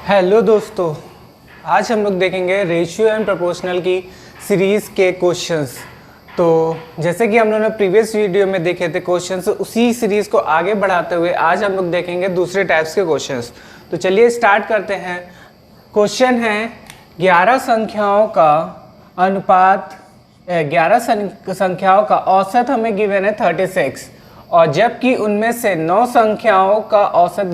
Hello दोस्तों, आज हम लोग देखेंगे रेशियो एंड प्रोपोर्शनल की सीरीज़ के क्वेश्चंस। तो जैसे कि हम लोगों ने प्रीवियस वीडियो में देखे थे क्वेश्चंस, उसी सीरीज़ को आगे बढ़ाते हुए आज हम लोग देखेंगे दूसरे टाइप्स के क्वेश्चंस। तो चलिए स्टार्ट करते हैं। क्वेश्चन है 11 संख्याओं का अनुपात 11 संख्याओं का औसत हमें गिवन है 36 और जबकि उनमें से 9 संख्याओं का औसत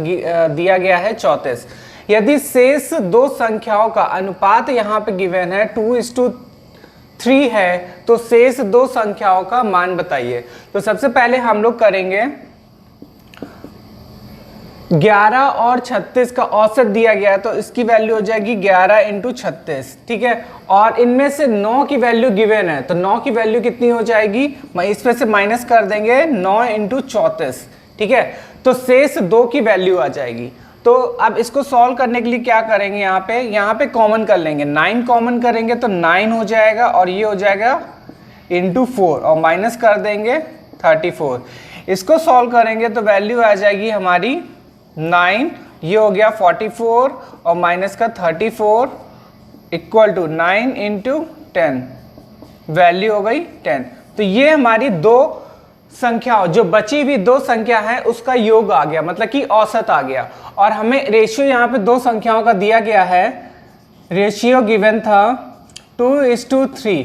दिया गया है 34। यदि शेष दो संख्याओं का अनुपात यहाँ पे गिवन है 2:3 है तो शेष दो संख्याओं का मान बताइए। तो सबसे पहले हम लोग करेंगे 11 और 36 का औसत दिया गया है तो इसकी वैल्यू हो जाएगी 11 × 36, ठीक है। और इनमें से 9 की वैल्यू गिवन है तो 9 की वैल्यू कितनी हो जाएगी, इसमें से माइनस कर देंगे 9 × 34, ठीक है। तो शेष 2 की वैल्यू आ जाएगी। तो अब इसको सॉल्व करने के लिए क्या करेंगे, यहाँ पे कॉमन कर लेंगे, 9 कॉमन करेंगे तो 9 हो जाएगा और ये हो जाएगा × 4 और माइनस कर देंगे 34। इसको सॉल्व करेंगे तो वैल्यू आ जाएगी हमारी 9, ये हो गया 44 और माइनस का 34 इक्वल टू 9 × 10, वैल्यू हो गई 10। तो ये हमारी दो संख्याओं, जो बची हुई दो संख्या है उसका योग आ गया, मतलब कि औसत आ गया। और हमें रेशियो यहाँ पे दो संख्याओं का दिया गया है, रेशियो गिवन था 2:3,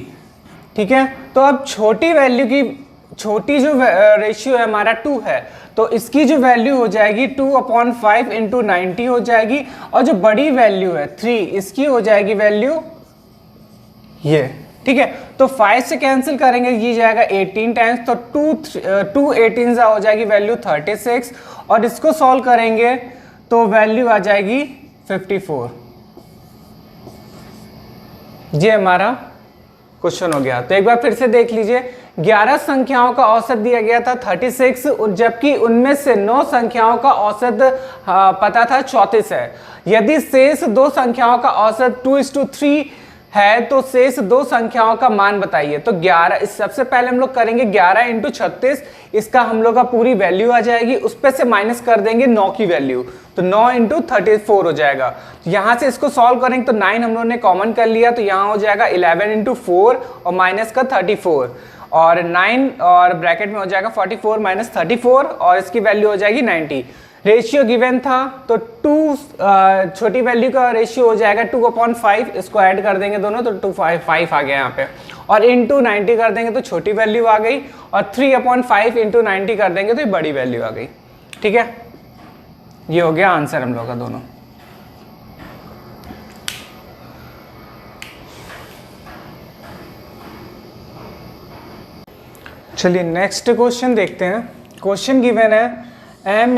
ठीक है। तो अब छोटी वैल्यू की छोटी जो रेशियो है हमारा 2 है तो इसकी जो वैल्यू हो जाएगी 2/5 × 90 हो जाएगी। और जो बड़ी वैल्यू है 3, इसकी हो जाएगी वैल्यू ये, ठीक है। तो 5 से कैंसिल करेंगे, ये जाएगा 18 टाइम्स, तो 2 18 हो जाएगी वैल्यू 36। और इसको सॉल्व करेंगे तो वैल्यू आ जाएगी 54। ये हमारा क्वेश्चन हो गया। तो एक बार फिर से देख लीजिए, 11 संख्याओं का औसत दिया गया था 36, जबकि उनमें से 9 संख्याओं का औसत पता था 34 है। यदि शेष दो संख्याओं का औसत 2:3 है तो शेष दो संख्याओं का मान बताइए। तो 11, सबसे पहले हम लोग करेंगे 11 × 36, इसका हम लोग का पूरी वैल्यू आ जाएगी, उस पे से माइनस कर देंगे 9 की वैल्यू, तो 9 × 34 हो जाएगा। यहाँ से इसको सॉल्व करेंगे तो 9 हम लोगों ने कॉमन कर लिया तो यहाँ हो जाएगा 11 × 4 और माइनस का 34 और 9 और ब्रैकेट में हो जाएगा 44 - 34 और इसकी वैल्यू हो जाएगी 90। रेशियो गिवन था तो 2 छोटी वैल्यू का रेशियो हो जाएगा 2/5, इसको ऐड कर देंगे दोनों तो 5 आ गया यहाँ पे, और × 90 कर देंगे तो छोटी वैल्यू आ गई, और 3/5 × 90 कर देंगे तो ये बड़ी वैल्यू आ गई, ठीक है। ये हो गया आंसर हम लोग का दोनों। चलिए नेक्स्ट क्वेश्चन देखते हैं। क्वेश्चन गिवन है n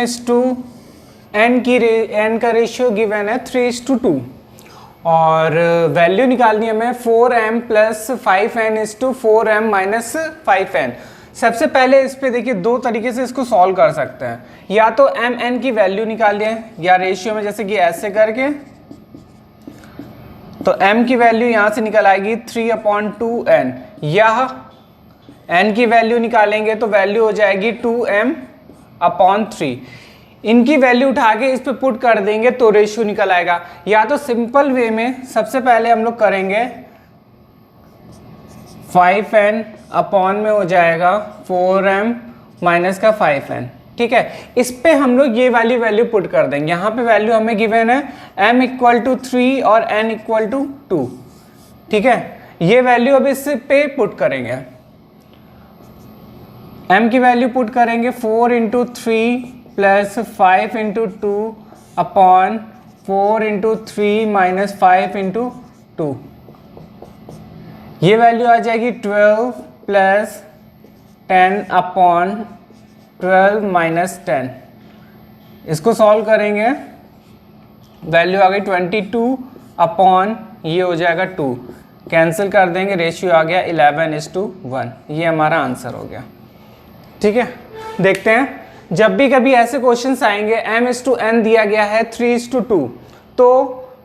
का रेशियो गिवन है 3:2 और वैल्यू निकालनी है हमें 4m + 5n = 4m - 5n। सबसे पहले इस पे देखिए दो तरीके से इसको सॉल्व कर सकते हैं, या तो mn की वैल्यू निकालिए या रेशियो में जैसे कि ऐसे करके, तो m की वैल्यू यहाँ से निकल आएगी 3/2n, या n की वैल्यू निकालेंगे तो वैल्यू हो जाएगी 2m/3। इनकी वैल्यू उठा के इस पे पुट कर देंगे तो रेशियो निकल आएगा। या तो सिंपल वे में सबसे पहले हम लोग करेंगे 5n अपॉन में हो जाएगा 4m माइनस का 5n, ठीक है। इस पे हम लोग ये वाली वैल्यू पुट कर देंगे। यहाँ पे वैल्यू हमें गिवन है m = 3 और n = 2, ठीक है। ये वैल्यू अब इस पे पुट करेंगे, m की वैल्यू पुट करेंगे 4 × 3 + 5 × 2 अपॉन 4 × 3 - 5 × 2, ये वैल्यू आ जाएगी 12 + 10 अपॉन 12 - 10। इसको सॉल्व करेंगे, वैल्यू आ गई 22 अपॉन ये हो जाएगा 2, कैंसिल कर देंगे, रेशियो आ गया 11:1। ये हमारा आंसर हो गया, ठीक है। देखते हैं जब भी कभी ऐसे क्वेश्चंस आएंगे m/n दिया गया है 3:2 तो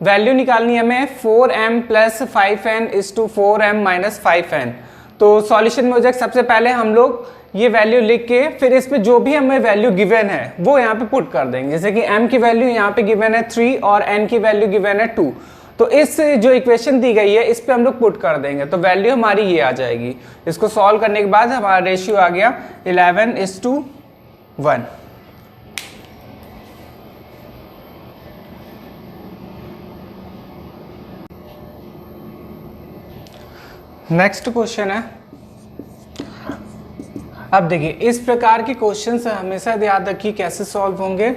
वैल्यू निकालनी है हमें 4m + 5n = 4m - 5n। तो सॉल्यूशन में हो जाएगा, सबसे पहले हम लोग ये वैल्यू लिख के फिर इस पे जो भी हमें वैल्यू गिवन है वो यहाँ पे पुट कर देंगे। जैसे कि m की वैल्यू यहाँ पे गिवन है 3 और n की वैल्यू गिवन है 2, तो इस जो इक्वेशन दी गई है इस पे हम लोग पुट कर देंगे तो वैल्यू हमारी ये आ जाएगी। इसको सॉल्व करने के बाद हमारा रेशियो आ गया 11:1। नेक्स्ट क्वेश्चन है, अब देखिए इस प्रकार के क्वेश्चन से हमेशा याद रखिए कैसे सॉल्व होंगे।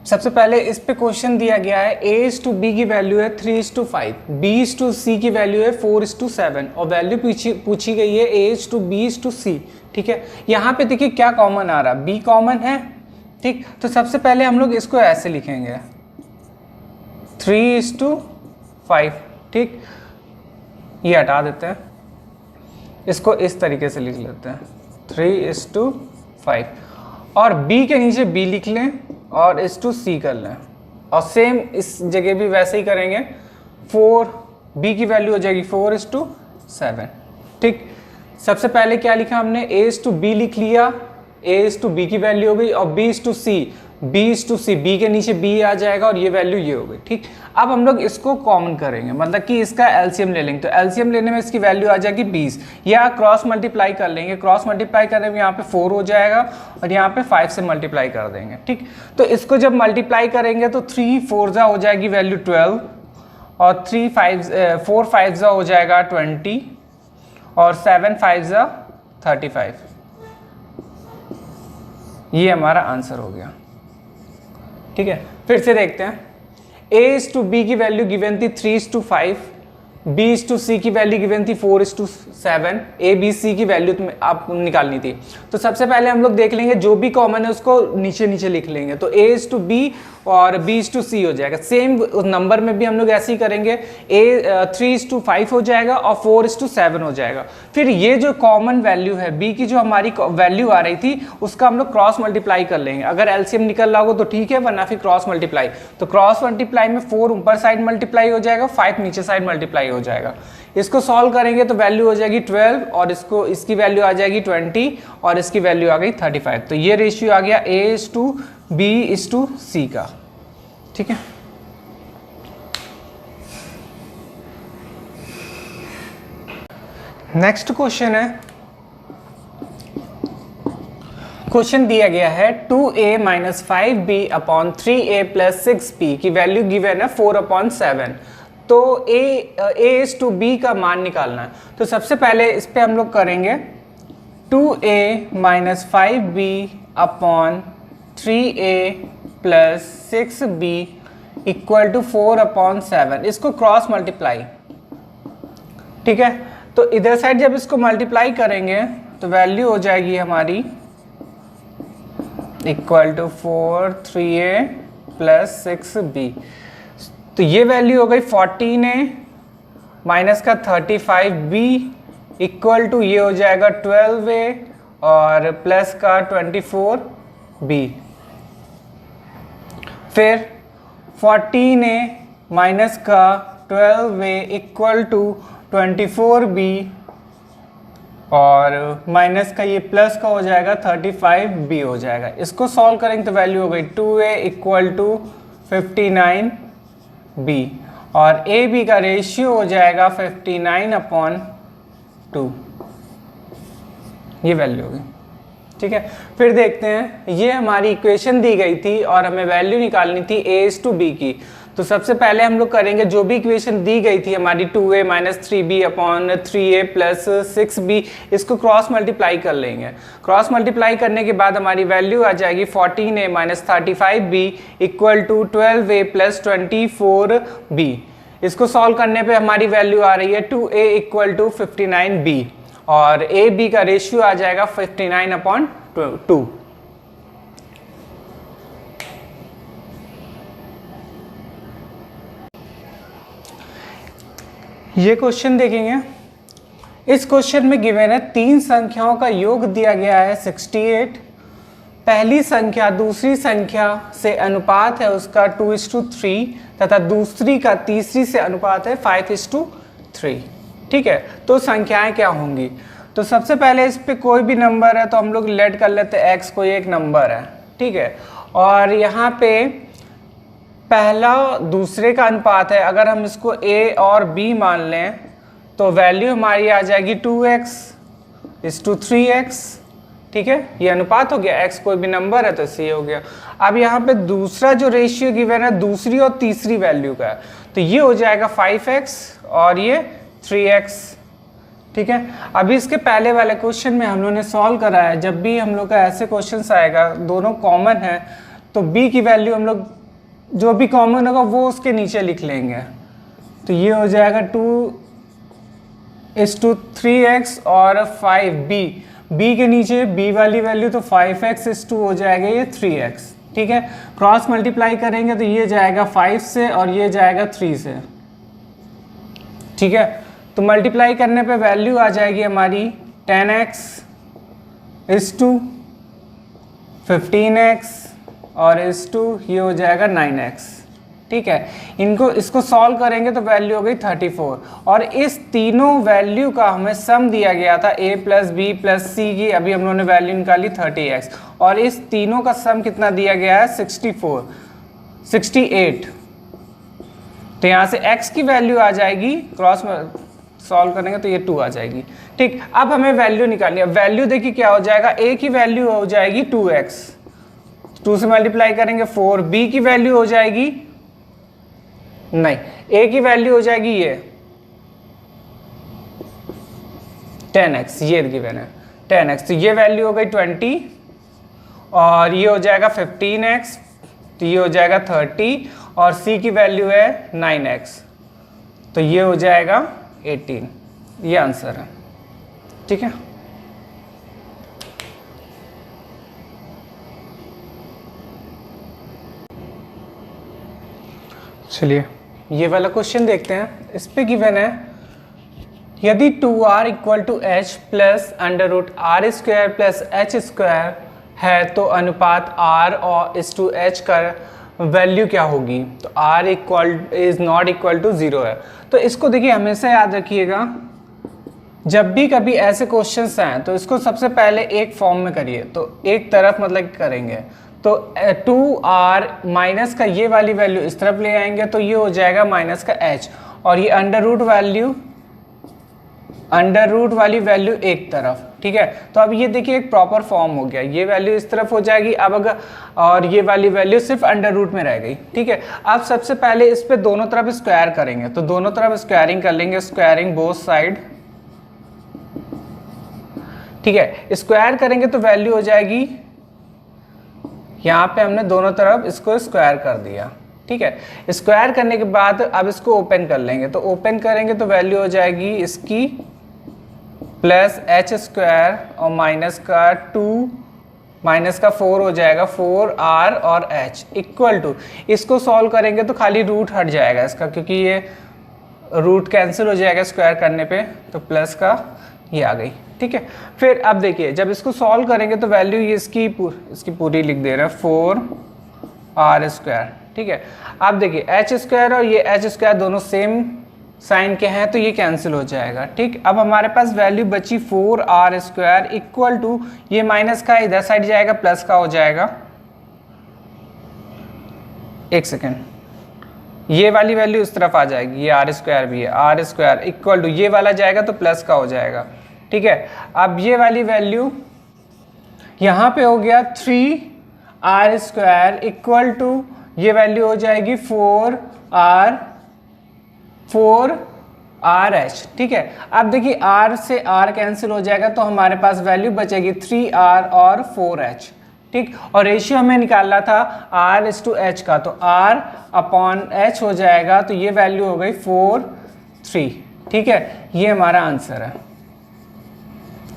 सबसे पहले इस पे क्वेश्चन दिया गया है a:b की वैल्यू है 3:5, b:c की वैल्यू है 4:7 और वैल्यू पूछी गई है a:b:c। ठीक है, यहाँ पे देखिए क्या कॉमन आ रहा है, b कॉमन है। ठीक, तो सबसे पहले हम लोग इसको ऐसे लिखेंगे 3:5। ठीक, ये हटा देते हैं, इसको इस तरीके से लिख लेते हैं 3:5 और b के नीचे b लिख लें और c कर लें और सेम इस जगह भी वैसे ही करेंगे। 4 b की वैल्यू हो जाएगी 4:7। ठीक, सबसे पहले क्या लिखा हमने, a:b लिख लिया, a:b की वैल्यू हो गई और b:c b के नीचे b आ जाएगा और ये वैल्यू ये हो गई। ठीक, अब हम लोग इसको कॉमन करेंगे, मतलब कि इसका एलसीएम ले लेंगे, तो एलसीएम लेने में इसकी वैल्यू आ जाएगी 20 या क्रॉस मल्टीप्लाई कर लेंगे। क्रॉस मल्टीप्लाई करने में यहाँ पे 4 हो जाएगा और यहाँ पे 5 से मल्टीप्लाई कर देंगे। ठीक, तो इसको जब मल्टीप्लाई करेंगे तो 3 4 हो जाएगी वैल्यू 12 और 4 5 हो जाएगा 20 और 7 5 35। ये हमारा आंसर हो गया। ठीक है, फिर से देखते हैं, a:b की वैल्यू गिवन थी 3:5, b:c की वैल्यू गिवन थी 4:7, a b c की वैल्यू तुम्हें आप निकालनी थी। तो सबसे पहले हम लोग देख लेंगे जो भी कॉमन है उसको नीचे नीचे लिख लेंगे, तो a:b और b:c हो जाएगा। सेम नंबर में भी हम लोग ऐसे ही करेंगे, a 3:5 हो जाएगा और 4:7 हो जाएगा। फिर ये जो कॉमन वैल्यू है b की, जो हमारी वैल्यू आ रही थी उसका हम लोग क्रॉस मल्टीप्लाई कर लेंगे। अगर एलसीएम निकल रहा हो तो ठीक है, वरना फिर क्रॉस मल्टीप्लाई। तो क्रॉस मल्टीप्लाई में 4 ऊपर साइड मल्टीप्लाई हो जाएगा, 5 नीचे साइड मल्टीप्लाई हो जाएगा। इसको सॉल्व करेंगे तो वैल्यू हो जाएगी 12 और इसकी वैल्यू आ जाएगी 20 और इसकी वैल्यू आ गई 35। तो ये रेशियो आ गया a:b:c का। ठीक है, नेक्स्ट क्वेश्चन है, क्वेश्चन दिया गया है 2a - 5b upon 3a + 6b की वैल्यू गिवन है 4/7। तो a:b का मान निकालना है। तो सबसे पहले इस पे हम लोग करेंगे 2a - 5b upon 3a + 6b = 4/7। इसको क्रॉस मल्टीप्लाई। ठीक है, तो इधर साइड जब इसको मल्टीप्लाई करेंगे तो वैल्यू हो जाएगी हमारी = 3a + 6b। तो ये वैल्यू हो गई 14a माइनस का 35b = ये हो जाएगा 12a और प्लस का 24b। फिर 14a माइनस का 12a = 24b और माइनस का ये प्लस का हो जाएगा 35b हो जाएगा। इसको सॉल्व करेंगे तो वैल्यू हो गई 2a = 59b और ab का रेशियो हो जाएगा 59/2। ये वैल्यू होगी। ठीक है, फिर देखते हैं, ये हमारी इक्वेशन दी गई थी और हमें वैल्यू निकालनी थी a:b की। तो सबसे पहले हम लोग करेंगे जो भी इक्वेशन दी गई थी हमारी 2a - 3b upon 3a + 6b, इसको क्रॉस मल्टीप्लाई कर लेंगे। क्रॉस मल्टीप्लाई करने के बाद हमारी वैल्यू आ जाएगी 14a - 35b = 12a + 24b। इसको सॉल्व करने पे हमारी वैल्यू आ रही है 2a = 59b और ab का रेशियो आ जाएगा 59/2। ये क्वेश्चन देखेंगे, इस क्वेश्चन में गिवन है 3 संख्याओं का योग दिया गया है 68। पहली संख्या दूसरी संख्या से अनुपात है उसका 2:3 तथा दूसरी का तीसरी से अनुपात है 5:3। ठीक है, तो संख्याएं क्या होंगी। तो सबसे पहले इस पे कोई भी नंबर है तो हम लोग लेट कर लेते हैं x कोई एक नंबर है, ठीक है। और यहाँ पे पहला दूसरे का अनुपात है, अगर हम इसको a और b मान लें तो वैल्यू हमारी आ जाएगी 2x/3x, ठीक है। ये अनुपात हो गया, x कोई भी नंबर है तो इससे ये हो गया। अब यहाँ पे दूसरा जो रेशियो गिवन है दूसरी और तीसरी वैल्यू का है, तो ये हो जाएगा 5x और ये 3x, ठीक है। अभी इसके पहले वाले क्वेश्चन में हम लोगों ने सॉल्व करा है, जब भी हम लोग का ऐसे क्वेश्चन आएगा दोनों कॉमन है तो b की वैल्यू हम लोग जो भी कॉमन होगा वो उसके नीचे लिख लेंगे। तो ये हो जाएगा 2:3x और 5b, b के नीचे b वाली वैल्यू तो 5x/2 हो जाएगा ये 3x, ठीक है। क्रॉस मल्टीप्लाई करेंगे तो ये जाएगा 5 से और ये जाएगा 3 से, ठीक है। तो मल्टीप्लाई करने पे वैल्यू आ जाएगी हमारी 10x/2, 15x और इस2 ये हो जाएगा 9x, ठीक है। इसको सॉल्व करेंगे तो वैल्यू हो गई 34 और इस तीनों वैल्यू का हमें सम दिया गया था a + b + c की, अभी हम लोगों ने वैल्यू निकाली 30x और इस तीनों का सम कितना दिया गया है 68। तो यहाँ से x की वैल्यू आ जाएगी, क्रॉस में सॉल्व करेंगे तो ये 2 आ जाएगी, ठीक। अब हमें वैल्यू निकालनी है, वैल्यू देखिए क्या हो जाएगा, a की वैल्यू हो जाएगी 2x, 2 से मल्टीप्लाई करेंगे 4, b की वैल्यू हो जाएगी नहीं, a की वैल्यू हो जाएगी ये 10x, ये गिवन है 10x, तो ये वैल्यू हो गई 20 और ये हो जाएगा 15x, तो ये हो जाएगा 30 और c की वैल्यू है 9x, तो ये हो जाएगा 18, ये आंसर है, ठीक है। चलिए ये वाला क्वेश्चन देखते हैं। इस पे गिवन है यदि 2r = h plus √r² plus h² है तो अनुपात r और h का वैल्यू क्या होगी, तो r = ≠ 0 है। तो इसको देखिए हमेशा याद रखिएगा, जब भी कभी ऐसे क्वेश्चंस आए तो इसको सबसे पहले एक फॉर्म में करिए, तो एक तरफ मतलब करेंगे तो 2r माइनस का ये वाली वैल्यू इस तरफ ले आएंगे तो ये हो जाएगा माइनस का h और ये अंडर रूट वाली वैल्यू एक तरफ, ठीक है। तो अब ये देखिए एक प्रॉपर फॉर्म हो गया, ये वैल्यू इस तरफ हो जाएगी अब अगर, और ये वाली वैल्यू सिर्फ अंडर रूट में रह गई, ठीक है। अब सबसे पहले इस पे दोनों तरफ स्क्वायर करेंगे, तो दोनों तरफ स्क्वायरिंग कर लेंगे, स्क्वायरिंग बोथ साइड, ठीक है। स्क्वायर करेंगे तो वैल्यू हो जाएगी, यहाँ पे हमने दोनों तरफ इसको स्क्वायर कर दिया, ठीक है। स्क्वायर करने के बाद अब इसको ओपन कर लेंगे, तो ओपन करेंगे तो वैल्यू हो जाएगी इसकी प्लस h² और माइनस का 2 माइनस का 4 हो जाएगा 4r और h इक्वल टू, इसको सॉल्व करेंगे तो खाली रूट हट जाएगा इसका, क्योंकि ये रूट कैंसिल हो जाएगा स्क्वायर करने पे, तो प्लस का ये आ गई, ठीक है। फिर अब देखिए जब इसको सॉल्व करेंगे तो वैल्यू ये इसकी पूरी लिख दे रहे हैं 4r², ठीक है। अब देखिए h² और ये h² दोनों सेम साइन के हैं तो ये कैंसिल हो जाएगा, ठीक। अब हमारे पास वैल्यू बची 4r² इक्वल टू, ये माइनस का इधर साइड जाएगा प्लस का हो जाएगा, एक सेकेंड, ये वाली वैल्यू इस तरफ आ जाएगी, ये r² भी है, r² इक्वल टू ये वाला जाएगा तो प्लस का हो जाएगा, ठीक है। अब ये वाली वैल्यू यहाँ पे हो गया 3r² इक्वल टू ये वैल्यू हो जाएगी 4rh, ठीक है। अब देखिए r से r कैंसिल हो जाएगा तो हमारे पास वैल्यू बचेगी 3r और 4h, ठीक। और रेशियो हमें निकालना था r/h का, तो r/h हो जाएगा, तो ये वैल्यू हो गई 4/3, ठीक है। ये हमारा आंसर है,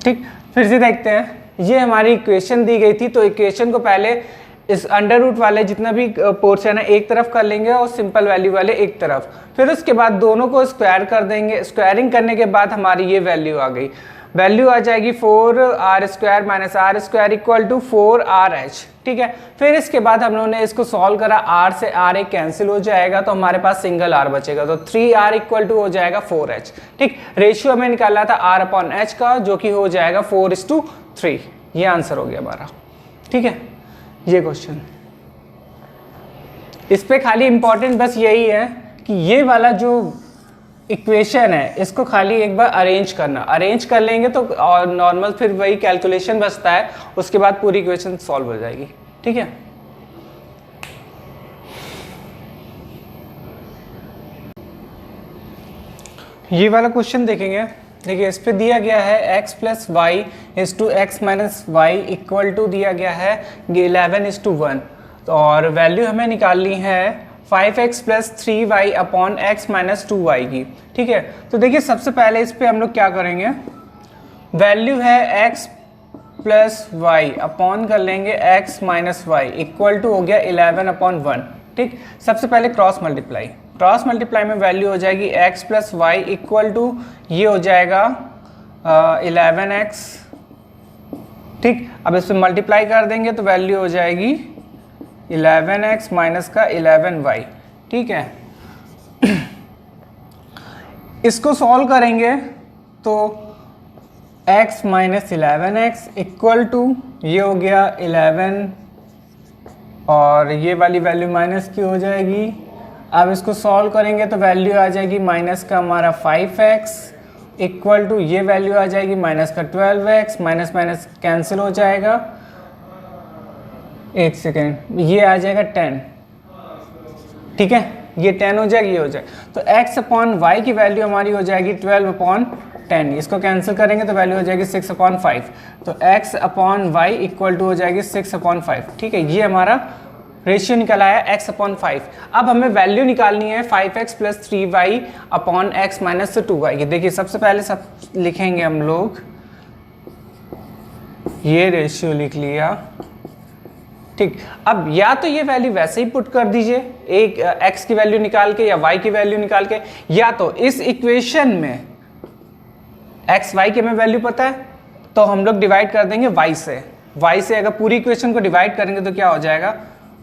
ठीक। फिर से देखते हैं, ये हमारी इक्वेशन दी गई थी, तो इक्वेशन को पहले इस अंडर रूट वाले जितना भी पोर्शन है एक तरफ कर लेंगे और सिंपल वैल्यू वाले एक तरफ, फिर उसके बाद दोनों को स्क्वायर कर देंगे, स्क्वायरिंग करने के बाद हमारी ये वैल्यू आ गई वैल्यू आ जाएगी 4r² minus r² equal to 4rh। ठीक है, फिर इसके बाद हम लोगों ने इसको सॉल्व करा, r से r एक कैंसिल हो जाएगा तो हमारे पास सिंगल r बचेगा, तो 3r इक्वल टू हो जाएगा 4h। ठीक, रेशियो हमें निकालना था r/h का जो कि हो जाएगा 4:3। ये आंसर हो गया हमारा। ठीक है, ये क्वेश्चन, इस पे खाली इंपॉर्टेंट बस यही है कि ये वाला जो इक्वेशन है इसको खाली एक बार अरेंज करना, अरेंज कर लेंगे तो और नॉर्मल फिर वही कैलकुलेशन बचता है, उसके बाद पूरी इक्वेशन सॉल्व हो जाएगी। ठीक है, ये वाला क्वेश्चन देखेंगे। देखिए इस पे दिया गया है x plus y is two x minus y equal to दिया गया है 11:1, तो और वैल्यू हमें निकालनी है 5x plus 3y upon x minus 2y की। ठीक है, तो देखिए सबसे पहले इस पे हम लोग क्या करेंगे, वैल्यू है x प्लस वाई अपॉन कर लेंगे x minus y equal to हो गया 11/1। ठीक, सबसे पहले क्रॉस मल्टीप्लाई, क्रॉस मल्टीप्लाई में वैल्यू हो जाएगी x plus y equal to ये हो जाएगा 11x। ठीक, अब इस पर मल्टीप्लाई कर देंगे तो वैल्यू हो जाएगी 11x माइनस का 11y। ठीक है, इसको सॉल्व करेंगे तो x minus 11x equal to ये हो गया 11 और ये वाली वैल्यू माइनस की हो जाएगी। अब इसको सॉल्व करेंगे तो वैल्यू आ जाएगी माइनस का हमारा 5x इक्वल टू ये वैल्यू आ जाएगी माइनस का 12x, माइनस माइनस कैंसिल हो जाएगा, एक सेकेंड, ये आ जाएगा 10। ठीक है, ये 10 हो जाएगी, ये हो जाएगा, तो x अपॉन वाई की वैल्यू हमारी हो जाएगी 12/10। इसको कैंसिल करेंगे तो वैल्यू हो जाएगी 6/5, तो x upon y equal to हो जाएगी 6/5। ठीक है, ये हमारा रेशियो निकल आया x अपॉन 5। अब हमें वैल्यू निकालनी है 5x plus 3y upon x minus 2y की। देखिए सबसे पहले सब लिखेंगे हम लोग, ये रेशियो लिख लिया। ठीक, अब या तो ये वैल्यू वैसे ही पुट कर दीजिए, एक x की वैल्यू निकाल के या y की वैल्यू निकाल के, या तो इस इक्वेशन में x y की हमें वैल्यू पता है तो हम लोग डिवाइड कर देंगे y से अगर पूरी इक्वेशन को डिवाइड करेंगे तो क्या हो जाएगा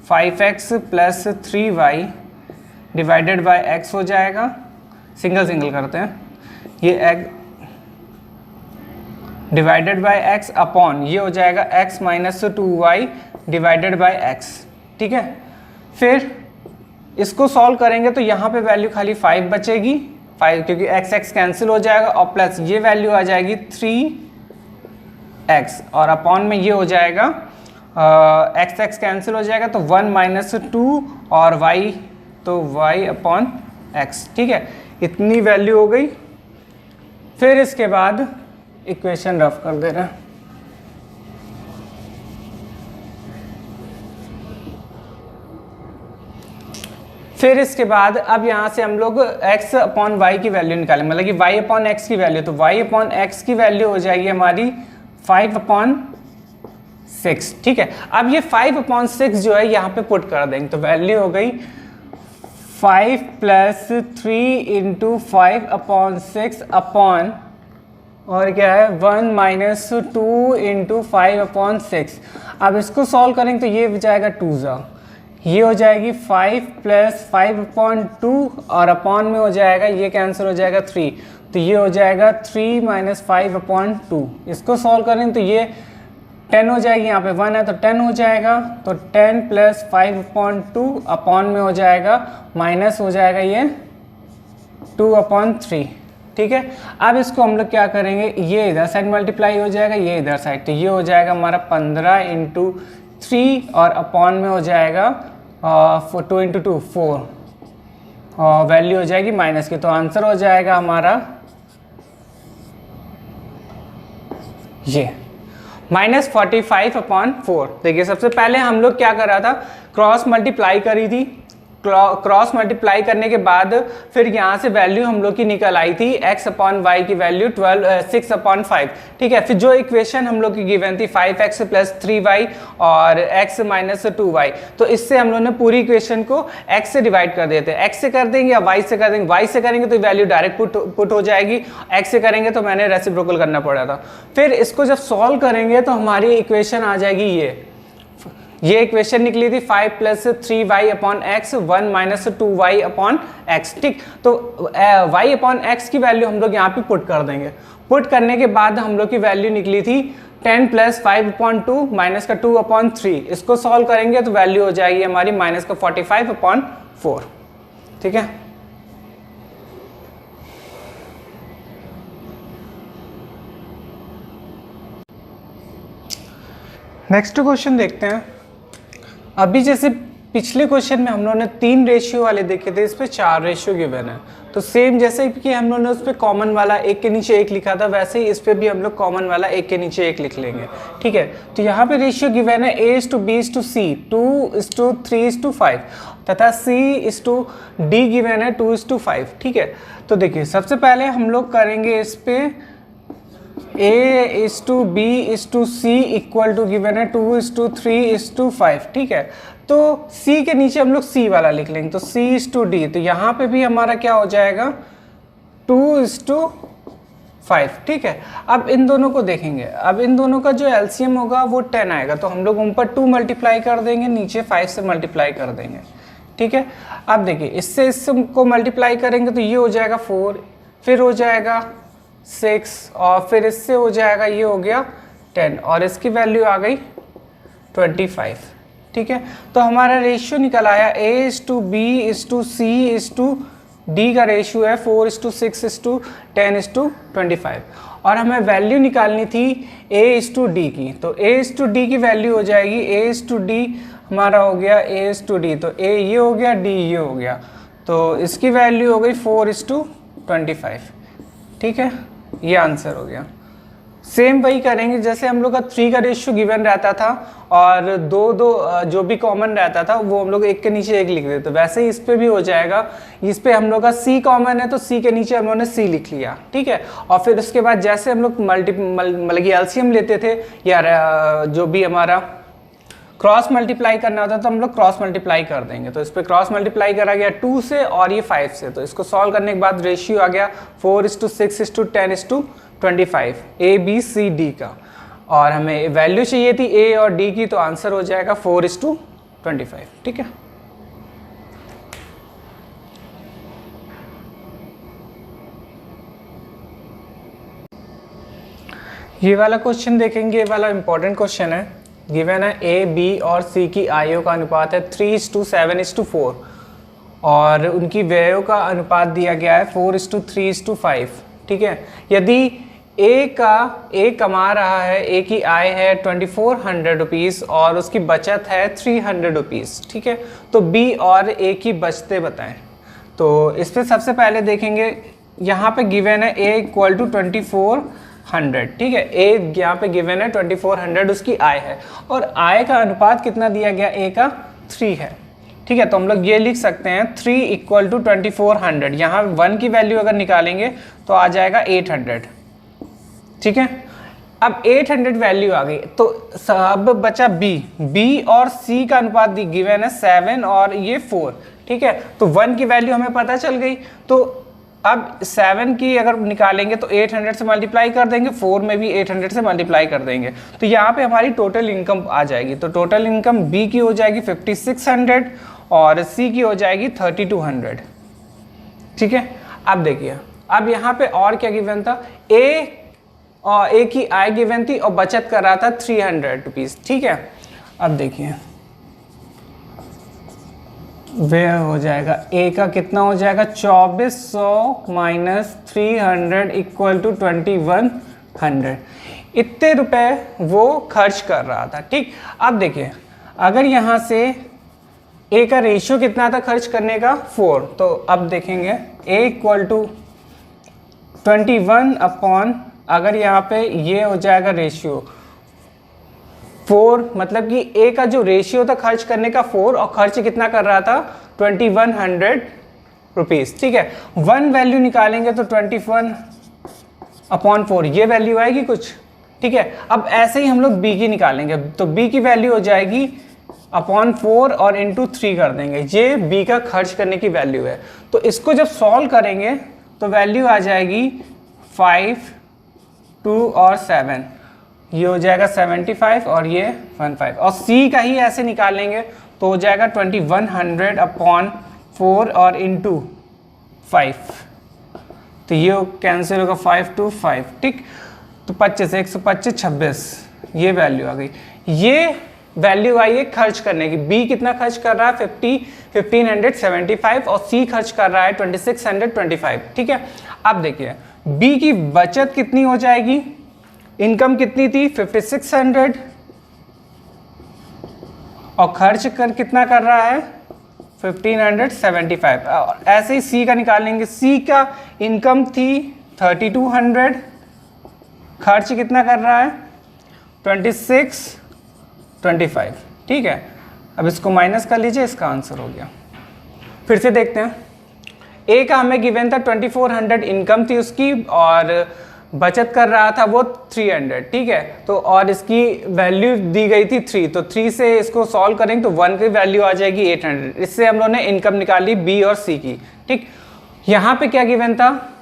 5x plus 3y divided by x हो जाएगा, सिंगल सिंगल करते हैं, ये डिवाइडेड बाय x अपॉन ये हो जाएगा x minus 2y divided by x। ठीक है, फिर इसको सॉल्व करेंगे तो यहाँ पे वैल्यू खाली 5 बचेगी, 5 क्योंकि x कैंसिल हो जाएगा, और प्लस ये वैल्यू आ जाएगी 3x और अपॉन में ये हो जाएगा x कैंसिल हो जाएगा तो 1 माइनस 2 और y तो y अपॉन x। ठीक है, इतनी वैल्यू हो गई। फिर इसके बाद इक्वेशन रफ कर दे रहे हैं, फिर इसके बाद अब यहाँ से हम लोग x अपॉन वाई की वैल्यू निकालेंगे, मतलब कि y अपॉन एक्स की वैल्यू, तो y अपॉन एक्स की वैल्यू हो जाएगी हमारी 5/6। ठीक है, अब ये 5/6 जो है यहाँ पे पुट कर देंगे तो वैल्यू हो गई 5 प्लस 3 इंटू 5/6 अपॉन और क्या है 1 माइनस 2 इंटू 5/6। अब इसको सॉल्व करेंगे तो ये जाएगा 2, ये हो जाएगी 5 प्लस 5/2 और अपॉन में हो जाएगा ये कैंसिल हो जाएगा 3, तो ये हो जाएगा 3 माइनस 5/2। इसको सॉल्व करें तो ये 10 हो जाएगी, यहाँ पे 1 है तो 10 हो जाएगा, तो 10 प्लस 5/2 अपॉन में हो जाएगा माइनस हो जाएगा ये 2/3। ठीक है, अब इसको हम लोग क्या करेंगे, ये इधर साइड मल्टीप्लाई हो जाएगा, ये इधर साइड, तो ये हो जाएगा हमारा 15 इंटू 3 और अपॉन में हो जाएगा 2 इंटू 2 4 और वैल्यू हो जाएगी माइनस की, तो आंसर हो जाएगा हमारा ये -45/4। देखिए सबसे पहले हम लोग क्या कर रहा था, क्रॉस मल्टीप्लाई करी थी, क्रॉस मल्टीप्लाई करने के बाद फिर यहाँ से वैल्यू हम लोग की निकल आई थी x अपॉन वाई की वैल्यू 6/5, ठीक है। फिर जो इक्वेशन हम लोग की गिवन थी 5x + 3y और x - 2y, तो इससे हम लोग ने पूरी इक्वेशन को x से डिवाइड कर देते हैं। x से कर देंगे या y से कर देंगे, y से करेंगे तो वैल्यू डायरेक्ट पुट हो जाएगी, x से करेंगे तो मैंने रेसिप्रोकल करना पड़ा था। फिर इसको जब सॉल्व करेंगे तो हमारी इक्वेशन आ जाएगी ये इक्वेशन निकली थी 5 + 3y upon x 1 - 2y upon x, ठीक। तो y अपॉन x की वैल्यू हम लोग यहाँ पे पुट कर देंगे। पुट करने के बाद हम लोग की वैल्यू निकली थी 10 + 5/2 - 2/3। इसको सॉल्व करेंगे तो वैल्यू हो जाएगी हमारी -45/4, ठीक है। नेक्स्ट क्वेश्चन देखते हैं। अभी जैसे पिछले क्वेश्चन में हम लोगों ने 3 रेशियो वाले देखे थे, इस पे 4 रेशियो गिवन है। तो सेम जैसे कि हम लोगों ने उस पर कॉमन वाला एक के नीचे एक लिखा था, वैसे ही इस पे भी हम लोग कॉमन वाला एक के नीचे एक लिख लेंगे, ठीक है। तो यहाँ पे रेशियो गिवन है A:B:C 2:3:5 तथा C:D गिवन है 2:5, ठीक है। तो देखिए सबसे पहले हम लोग करेंगे इस पे A:B:C इक्वल टू गिवन है 2:3:5, ठीक है। तो C के नीचे हम लोग C वाला लिख लेंगे, तो C:D। तो यहाँ पे भी हमारा क्या हो जाएगा 2:5, ठीक है। अब इन दोनों को देखेंगे, अब इन दोनों का जो एलसीएम होगा वो 10 आएगा, तो हम लोग ऊपर 2 मल्टीप्लाई कर देंगे, नीचे 5 से मल्टीप्लाई कर देंगे, ठीक है। अब देखिए इससे को मल्टीप्लाई करेंगे तो ये हो जाएगा 4, फिर हो जाएगा 6 और फिर इससे हो जाएगा ये हो गया 10 और इसकी वैल्यू आ गई 25, ठीक है। तो हमारा रेशियो निकल आया A:B:C:D का रेशियो है 4:6:10:25 और हमें वैल्यू निकालनी थी A:D की। तो A:D की वैल्यू हो जाएगी A:D हमारा हो गया A:D, तो A ये हो गया, D ये हो गया, तो इसकी वैल्यू हो गई 4:25, ठीक है। ये आंसर हो गया। सेम वही करेंगे जैसे हम लोग का 3 का रेशियो गिवन रहता था और दो जो भी कॉमन रहता था वो हम लोग एक के नीचे एक लिख देते, तो वैसे ही इस पे भी हो जाएगा। इस पे हम लोग का C कॉमन है तो C के नीचे हम लोगों ने C लिख लिया, ठीक है। और फिर उसके बाद जैसे हम लोग मतलब एलसीएम लेते थे या जो भी हमारा क्रॉस मल्टीप्लाई करना होता है तो हम लोग क्रॉस मल्टीप्लाई कर देंगे। तो इस पर क्रॉस मल्टीप्लाई करा गया 2 से और ये 5 से, तो इसको सॉल्व करने के बाद रेशियो आ गया 4:6:10:25 ABCD का, और हमें वैल्यू चाहिए थी A और D की, तो आंसर हो जाएगा 4:25, ठीक है। ये वाला क्वेश्चन देखेंगे, ये वाला इंपॉर्टेंट क्वेश्चन है। गिवन है A, B और C की आयु का अनुपात है 3:7:4 और उनकी व्ययों का अनुपात दिया गया है 4:3:5, ठीक है। यदि A कमा रहा है, A की आय है 2400 रुपीज़ और उसकी बचत है 300 रुपीज़, ठीक है। तो B और A की बचतें बताएं। तो इस पर सबसे पहले देखेंगे, यहाँ पे गिवन है A = 2400, ठीक है। A यहाँ पे गिवन है 2400 उसकी आय है और आय का अनुपात कितना दिया गया, A का 3 है, ठीक है। तो हम लोग ये लिख सकते हैं 3 = 2400। यहाँ 1 की वैल्यू अगर निकालेंगे तो आ जाएगा 800, ठीक है। अब 800 वैल्यू आ गई, तो अब बचा B और C का अनुपात गिवन है 7 और ये 4, ठीक है। तो 1 की वैल्यू हमें पता चल गई, तो अब 7 की अगर निकालेंगे तो 800 से मल्टीप्लाई कर देंगे, 4 में भी 800 से मल्टीप्लाई कर देंगे, तो यहाँ पे हमारी टोटल इनकम आ जाएगी। तो टोटल इनकम B की हो जाएगी 5600 और C की हो जाएगी 3200, ठीक है। अब देखिए, अब यहाँ पे और क्या गिवन था, A की आय गिवन थी और बचत कर रहा था 300 रुपीज़, ठीक है। अब देखिए वह हो जाएगा A का कितना हो जाएगा 2400 - 300 = 2100। इतने रुपए वो खर्च कर रहा था, ठीक। अब देखिए अगर यहाँ से A का रेशियो कितना था खर्च करने का 4, तो अब देखेंगे A = 21 अपॉन, अगर यहाँ पे ये हो जाएगा रेशियो 4 मतलब कि ए का जो रेशियो था खर्च करने का 4 और खर्च कितना कर रहा था 2100 रुपीज़। ठीक है, 1 वैल्यू निकालेंगे तो 21/4 ये वैल्यू आएगी कुछ। ठीक है, अब ऐसे ही हम लोग बी की निकालेंगे तो बी की वैल्यू हो जाएगी /4 और इंटू 3 कर देंगे। ये बी का खर्च करने की वैल्यू है। तो इसको जब सॉल्व करेंगे तो वैल्यू आ जाएगी 5, 2 और 7, ये हो जाएगा 75 और ये 15। और सी का ही ऐसे निकालेंगे तो हो जाएगा 2100/4 और इंटू 5, तो ये कैंसिल होगा 5 2 5। ठीक, तो 25 125 26 ये वैल्यू आ गई। ये वैल्यू आई है खर्च करने की। बी कितना खर्च कर रहा है 1575 और सी खर्च कर रहा है 2625। ठीक है, अब देखिए बी की बचत कितनी हो जाएगी, इनकम कितनी थी 5600 और खर्च कर कितना कर रहा है 1575। और ऐसे ही सी का निकालेंगे। सी का इनकम थी 3200, खर्च कितना कर रहा है 2625। ठीक है, अब इसको माइनस कर लीजिए, इसका आंसर हो गया। फिर से देखते हैं, ए का हमें गिवन था 2400 इनकम थी उसकी और बचत कर रहा था वो 300। ठीक है, तो और इसकी वैल्यू दी गई थी 3, तो 3 से इसको सॉल्व करेंगे तो 1 की वैल्यू आ जाएगी 800। इससे हम लोगों ने इनकम निकाली बी और सी की। ठीक, यहाँ पे क्या गिवन था,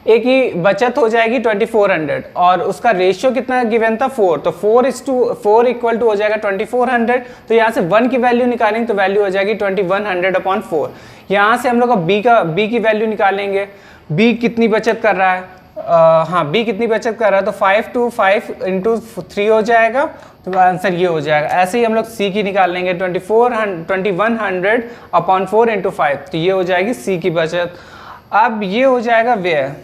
ए की बचत हो जाएगी 2400 और उसका रेशियो कितना गिवन था 4, तो 4:4 इक्वल टू हो जाएगा 2400। तो यहाँ से 1 की वैल्यू निकालेंगे तो वैल्यू हो जाएगी 2100/4। यहाँ से हम लोग बी की वैल्यू निकालेंगे। बी कितनी बचत कर रहा है, हाँ बी कितनी बचत कर रहा है, तो 5 2 5 इंटू 3 हो जाएगा, तो आंसर ये हो जाएगा। ऐसे ही हम लोग सी की निकाल लेंगे 2100/4 इंटू 5, तो ये हो जाएगी सी की बचत। अब ये हो जाएगा व्यय,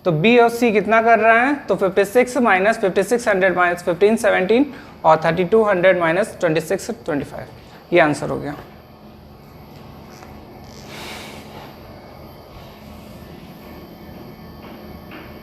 तो बी और सी कितना कर रहे हैं, तो 56 माइनस 5600 माइनस 1517 और 3200 माइनस 2625, ये आंसर हो गया।